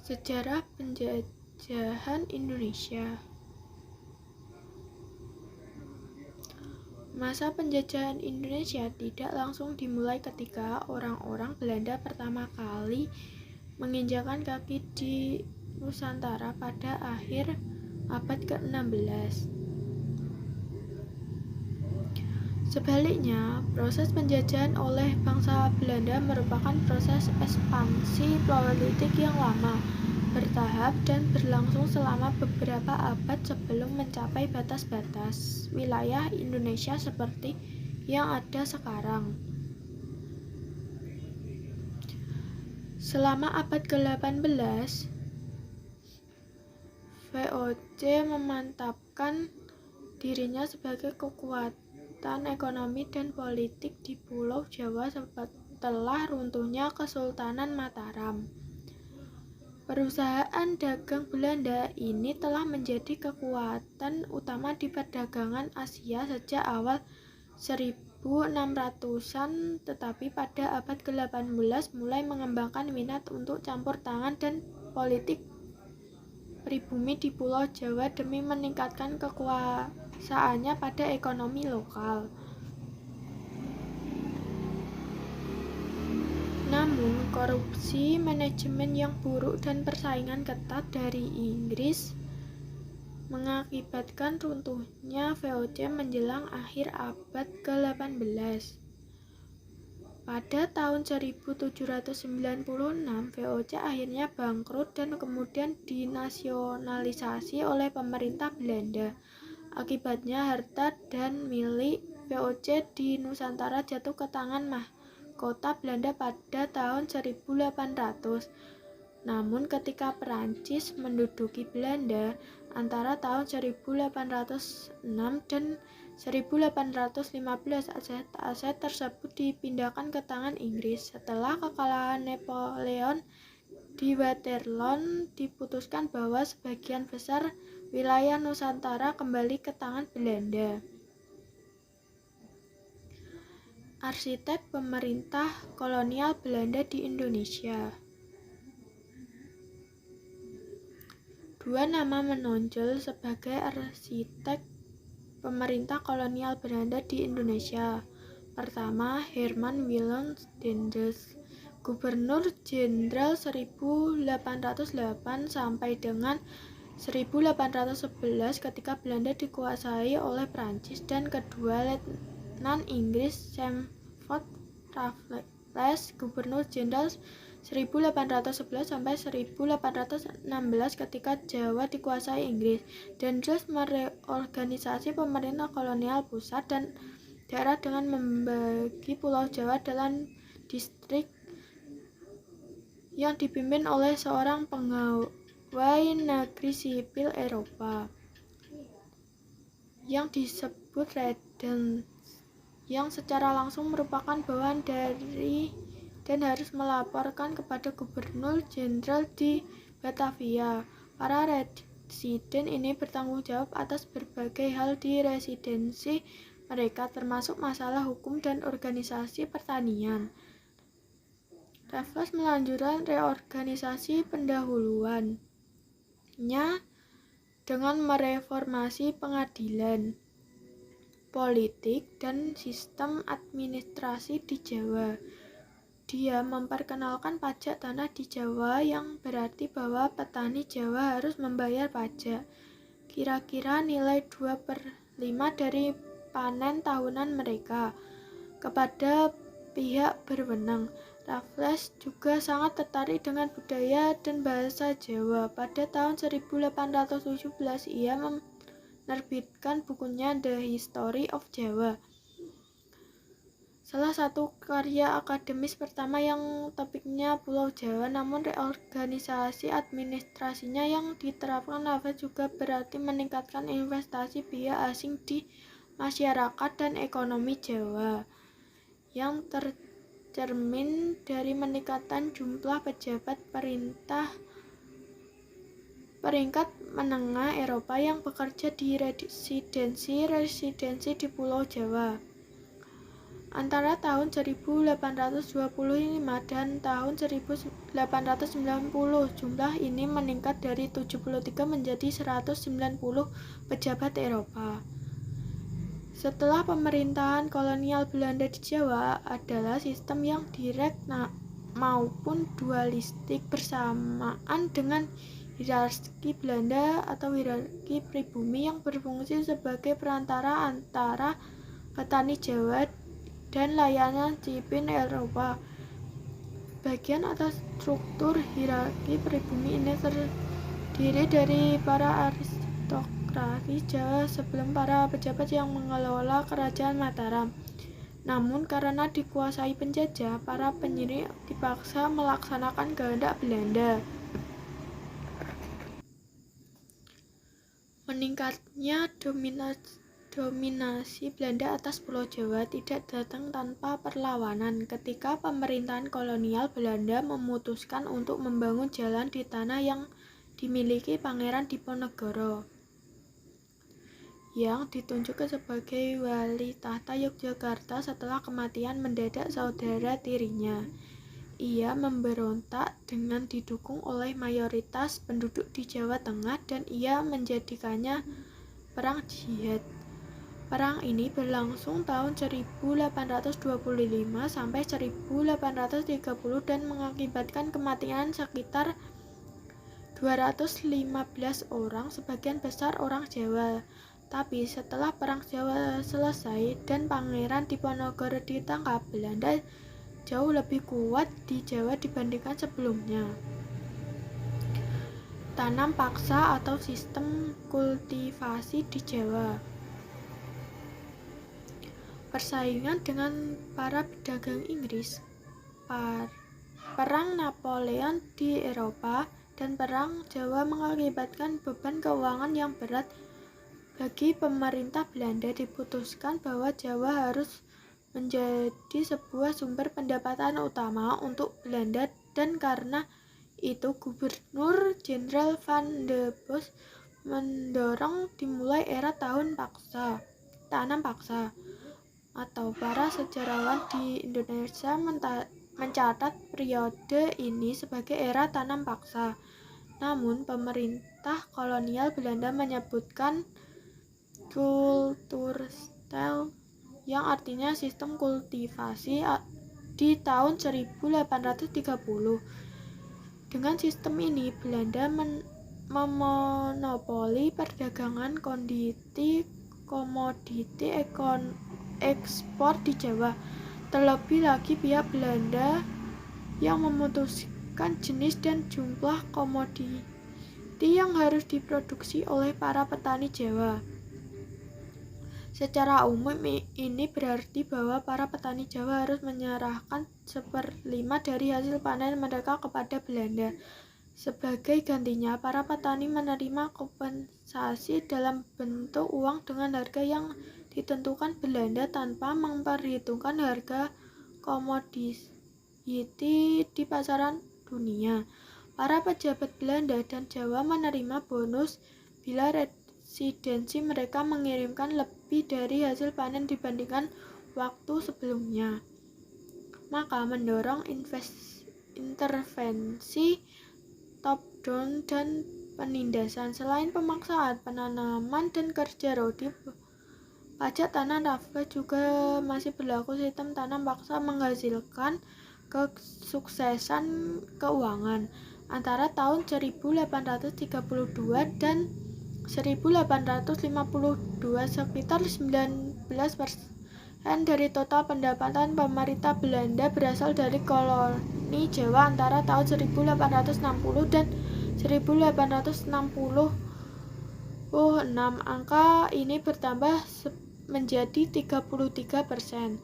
Sejarah penjajahan Indonesia. Masa penjajahan Indonesia tidak langsung dimulai ketika orang-orang Belanda pertama kali menginjakan kaki di Nusantara pada akhir abad ke-16. Sebaliknya, proses penjajahan oleh bangsa Belanda merupakan proses ekspansi politik yang lama, bertahap, dan berlangsung selama beberapa abad sebelum mencapai batas-batas wilayah Indonesia seperti yang ada sekarang. Selama abad ke-18, VOC memantapkan dirinya sebagai kekuatan ekonomi dan politik di Pulau Jawa setelah runtuhnya Kesultanan Mataram. Perusahaan dagang Belanda ini telah menjadi kekuatan utama di perdagangan Asia sejak awal 1600-an, tetapi pada abad ke-18 mulai mengembangkan minat untuk campur tangan dan politik pribumi di Pulau Jawa demi meningkatkan kekuasaannya pada ekonomi lokal. Namun, korupsi, manajemen yang buruk, dan persaingan ketat dari Inggris mengakibatkan runtuhnya VOC menjelang akhir abad ke-18. Pada tahun 1796, VOC akhirnya bangkrut dan kemudian dinasionalisasi oleh pemerintah Belanda. Akibatnya, harta dan milik VOC di Nusantara jatuh ke tangan mahkota Belanda pada tahun 1800. Namun ketika Perancis menduduki Belanda antara tahun 1806 dan 1815, aset-aset tersebut dipindahkan ke tangan Inggris. Setelah kekalahan Napoleon di Waterloo, diputuskan bahwa sebagian besar wilayah Nusantara kembali ke tangan Belanda. Arsitek pemerintah kolonial Belanda di Indonesia. Dua nama menonjol sebagai arsitek pemerintah kolonial Belanda di Indonesia. Pertama, Herman Willem Daendels, Gubernur Jenderal 1808 sampai dengan 1811 ketika Belanda dikuasai oleh Prancis, dan kedua, Letnan Inggris Stamford Raffles, Gubernur Jenderal 1811 sampai 1816 ketika Jawa dikuasai Inggris. Daendels mereorganisasi pemerintah kolonial pusat dan daerah dengan membagi Pulau Jawa dalam distrik yang dipimpin oleh seorang pegawai negeri sipil Eropa yang disebut Regent, yang secara langsung merupakan bawahan dari dan harus melaporkan kepada Gubernur Jenderal di Batavia. Para residen ini bertanggung jawab atas berbagai hal di residensi mereka, termasuk masalah hukum dan organisasi pertanian. Raffles melanjutkan reorganisasi pendahuluannya dengan mereformasi pengadilan, politik, dan sistem administrasi di Jawa. Dia memperkenalkan pajak tanah di Jawa, yang berarti bahwa petani Jawa harus membayar pajak, kira-kira nilai 2/5 dari panen tahunan mereka, kepada pihak berwenang. Raffles juga sangat tertarik dengan budaya dan bahasa Jawa. Pada tahun 1817 ia menerbitkan bukunya The History of Java, salah satu karya akademis pertama yang topiknya Pulau Jawa. Namun reorganisasi administrasinya yang diterapkan Raffles juga berarti meningkatkan investasi pihak asing di masyarakat dan ekonomi Jawa, yang tercermin dari meningkatkan jumlah pejabat peringkat menengah Eropa yang bekerja di residensi di Pulau Jawa. Antara tahun 1825 dan tahun 1890, jumlah ini meningkat dari 73 menjadi 190 pejabat Eropa. Setelah pemerintahan kolonial Belanda di Jawa adalah sistem yang direct maupun dualistik bersamaan dengan hierarki Belanda atau hierarki pribumi yang berfungsi sebagai perantara antara petani Jawa dan layanan sipil Eropa. Bagian atas struktur hierarki pribumi ini terdiri dari para aristokrasi Jawa sebelum para pejabat yang mengelola kerajaan Mataram. Namun karena dikuasai penjajah, para penyirik dipaksa melaksanakan kehendak Belanda. Meningkatnya dominasi Belanda atas Pulau Jawa tidak datang tanpa perlawanan. Ketika pemerintahan kolonial Belanda memutuskan untuk membangun jalan di tanah yang dimiliki Pangeran Diponegoro, yang ditunjuk sebagai wali tahta Yogyakarta setelah kematian mendadak saudara tirinya. Ia memberontak dengan didukung oleh mayoritas penduduk di Jawa Tengah dan ia menjadikannya perang jihad. Perang ini berlangsung tahun 1825 sampai 1830 dan mengakibatkan kematian sekitar 215 orang, sebagian besar orang Jawa. Tapi setelah Perang Jawa selesai dan Pangeran Diponegoro ditangkap, Belanda jauh lebih kuat di Jawa dibandingkan sebelumnya. Tanam paksa atau sistem kultivasi di Jawa. Persaingan dengan para pedagang Inggris, Perang Napoleon di Eropa, dan Perang Jawa mengakibatkan beban keuangan yang berat. Bagi pemerintah Belanda diputuskan bahwa Jawa harus menjadi sebuah sumber pendapatan utama untuk Belanda dan karena itu Gubernur Jenderal Van de Bos mendorong dimulai era tanam paksa, atau para sejarawan di Indonesia mencatat periode ini sebagai era tanam paksa. Namun pemerintah kolonial Belanda menyebutkan Kulturstijl, yang artinya sistem kultivasi, di tahun 1830. Dengan sistem ini, Belanda memonopoli perdagangan komoditi ekspor di Jawa. Terlebih lagi pihak Belanda yang memutuskan jenis dan jumlah komoditi yang harus diproduksi oleh para petani Jawa. Secara umum ini berarti bahwa para petani Jawa harus menyerahkan 1/5 dari hasil panen mereka kepada Belanda. Sebagai gantinya, para petani menerima kompensasi dalam bentuk uang dengan harga yang ditentukan Belanda tanpa memperhitungkan harga komoditi di pasaran dunia. Para pejabat Belanda dan Jawa menerima bonus bila residensi mereka mengirimkan lebih dari hasil panen dibandingkan waktu sebelumnya. Maka mendorong intervensi top-down dan penindasan. Selain pemaksaan penanaman dan kerja rodi, pajak tanah nafkah juga masih berlaku. Sistem tanam paksa menghasilkan kesuksesan keuangan. Antara tahun 1832 dan 1852, sekitar 19% dari total pendapatan pemerintah Belanda berasal dari koloni Jawa antara tahun 1860 dan 1866. Angka ini bertambah menjadi 33%.